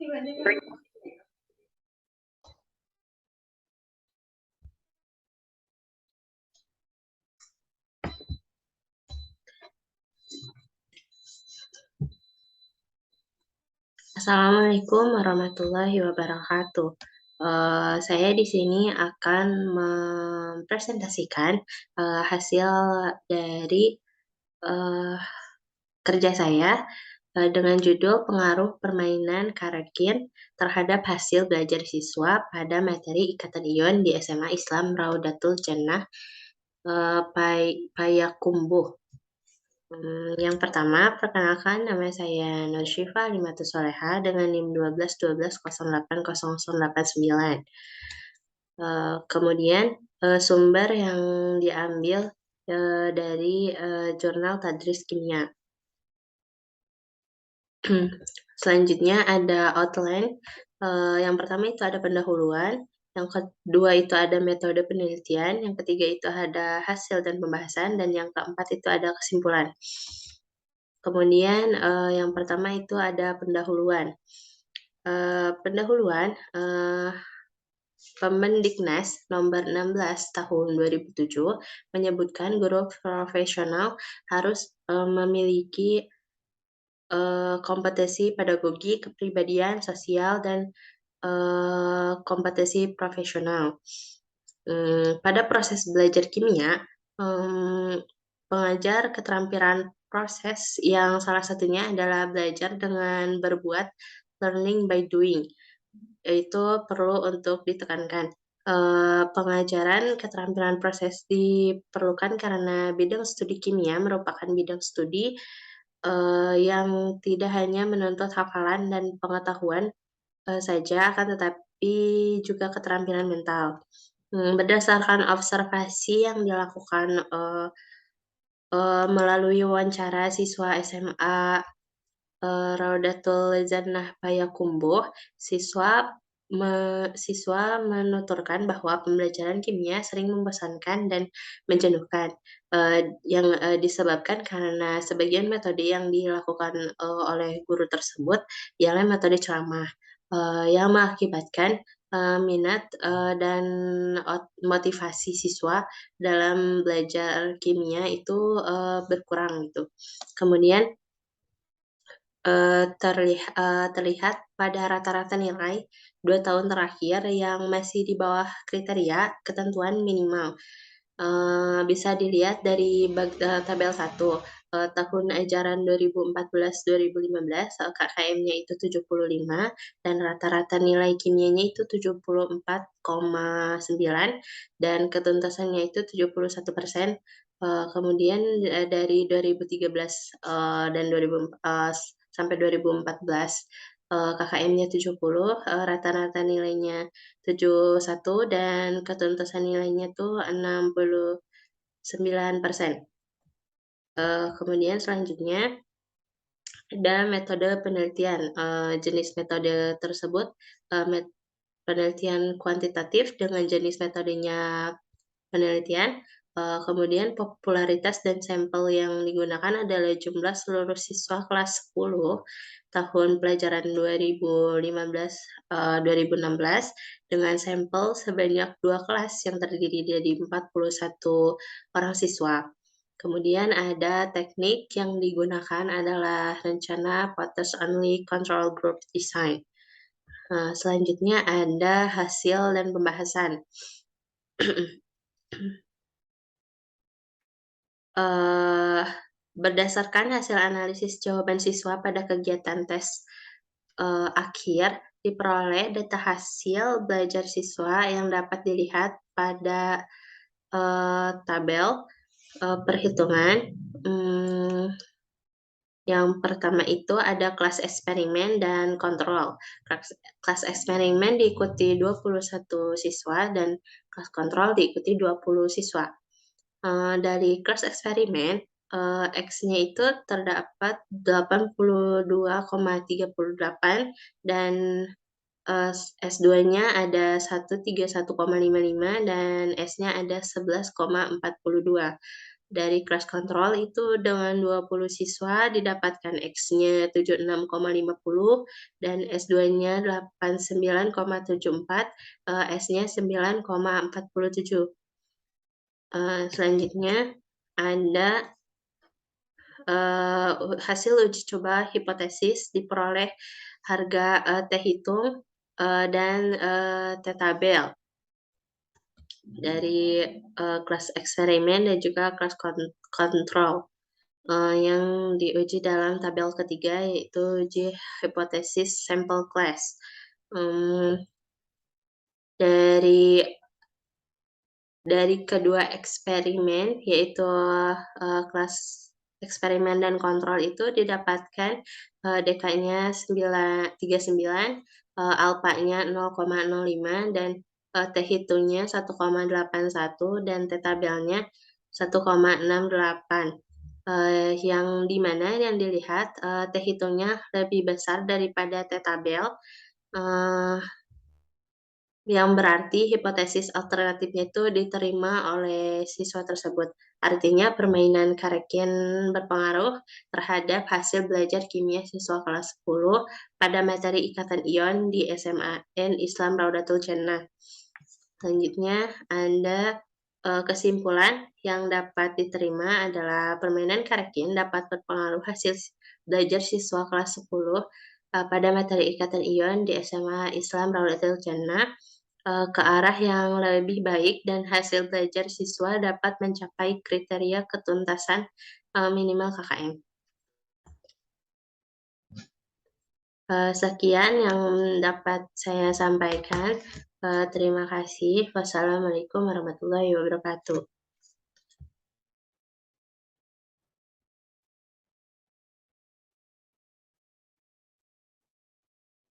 Assalamualaikum warahmatullahi wabarakatuh. Saya di sini akan mempresentasikan hasil dari eh, kerja saya dengan judul Pengaruh Permainan Karakin terhadap Hasil Belajar Siswa pada Materi Ikatan Ion di SMA Islam Raudatul Jannah Payakumbuh. Yang pertama, perkenalkan nama saya Nur Syifa Limatus Soleha dengan NIM 12 12 08 0089. Kemudian sumber yang diambil dari jurnal Tadris Kimia. Selanjutnya ada outline. Yang pertama itu ada pendahuluan, yang kedua itu ada metode penelitian, yang ketiga itu ada hasil dan pembahasan, dan yang keempat itu ada kesimpulan. Kemudian yang pertama itu ada pendahuluan. Pendahuluan Permendiknas nomor 16 tahun 2007 menyebutkan guru profesional harus memiliki kompetensi pedagogi, kepribadian, sosial, dan kompetensi profesional. Pada proses belajar kimia, pengajar keterampilan proses yang salah satunya adalah belajar dengan berbuat, learning by doing. Itu perlu untuk ditekankan. Pengajaran keterampilan proses diperlukan karena bidang studi kimia merupakan bidang studi yang tidak hanya menuntut hafalan dan pengetahuan saja, akan tetapi juga keterampilan mental. Berdasarkan observasi yang dilakukan melalui wawancara siswa SMA Raudatul Jannah Payakumbuh, siswa menuturkan bahwa pembelajaran kimia sering membosankan dan menjenuhkan, yang disebabkan karena sebagian metode yang dilakukan oleh guru tersebut ialah metode ceramah, yang mengakibatkan minat dan motivasi siswa dalam belajar kimia itu berkurang gitu. Kemudian terlihat pada rata-rata nilai 2 tahun terakhir yang masih di bawah kriteria ketentuan minimal. Bisa dilihat dari tabel 1. Tahun ajaran 2014-2015 KKM-nya itu 75 dan rata-rata nilai kimianya itu 74,9 dan ketuntasannya itu 71%. Kemudian dari 2013 dan 2000 sampai 2014 KKM-nya 70, rata-rata nilainya 71 dan ketuntasan nilainya tuh 69%. Kemudian selanjutnya ada metode penelitian. Jenis metode tersebut penelitian kuantitatif dengan jenis metodenya penelitian. Kemudian popularitas dan sampel yang digunakan adalah jumlah seluruh siswa kelas 10 tahun pelajaran 2015-2016 dengan sampel sebanyak 2 kelas yang terdiri dari 41 orang siswa. Kemudian ada teknik yang digunakan adalah rencana Potters Only Control Group Design. Selanjutnya ada hasil dan pembahasan. Berdasarkan hasil analisis jawaban siswa pada kegiatan tes akhir, diperoleh data hasil belajar siswa yang dapat dilihat pada tabel perhitungan. Yang pertama itu ada kelas eksperimen dan kontrol. Kelas eksperimen diikuti 21 siswa dan kelas kontrol diikuti 20 siswa. Dari kelas eksperimen, X-nya itu terdapat 82,38 dan S2-nya ada 131,55 dan S-nya ada 11,42. Dari kelas kontrol itu dengan 20 siswa didapatkan X-nya 76,50 dan S2-nya 89,74, S-nya 9,47. Selanjutnya ada hasil uji coba hipotesis diperoleh harga T hitung dan T tabel dari kelas eksperimen dan juga kelas kontrol yang diuji dalam tabel ketiga, yaitu uji hipotesis sampel class. Dari kedua eksperimen, yaitu kelas eksperimen dan kontrol itu didapatkan DK-nya 39, alpha-nya 0,05 dan T hitungnya 1,81 dan T tabelnya 1,68. Yang dimana yang dilihat T hitungnya lebih besar daripada T tabel, yang berarti hipotesis alternatifnya itu diterima oleh siswa tersebut. Artinya permainan Karekian berpengaruh terhadap hasil belajar kimia siswa kelas 10 pada materi ikatan ion di SMAN Islam Raudatul Jannah. Selanjutnya ada kesimpulan yang dapat diterima adalah permainan Karekian dapat berpengaruh hasil belajar siswa kelas 10 pada materi ikatan ion di SMA Islam Raudatul Jannah ke arah yang lebih baik dan hasil belajar siswa dapat mencapai kriteria ketuntasan minimal KKM. Sekian yang dapat saya sampaikan. Terima kasih. Wassalamualaikum warahmatullahi wabarakatuh.